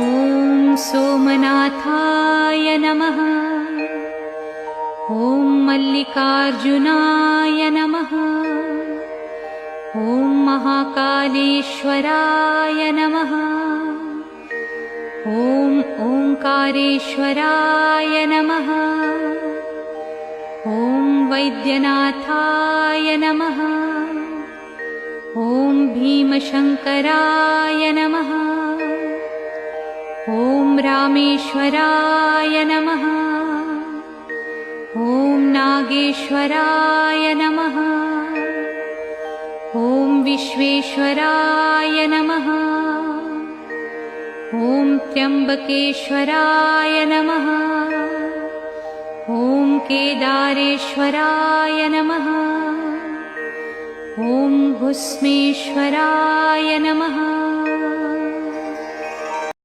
ॐ सोमनाथाय नमः। ॐ मल्लिकार्जुनाय नमः। ॐ महाकालेश्वराय नमः। ॐ ओंकारेश्वराय नमः। ॐ वैद्यनाथाय नमः। ॐ भीमशंकराय नमः। ॐ रामेश्वराय नमः। ॐ नागेश्वराय नमः। ॐ विश्वेश्वराय नमः। ॐ त्र्यंबकेश्वराय नमः। ॐ केदारेश्वराय नमः। ॐ भुस्मेश्वराय नमः।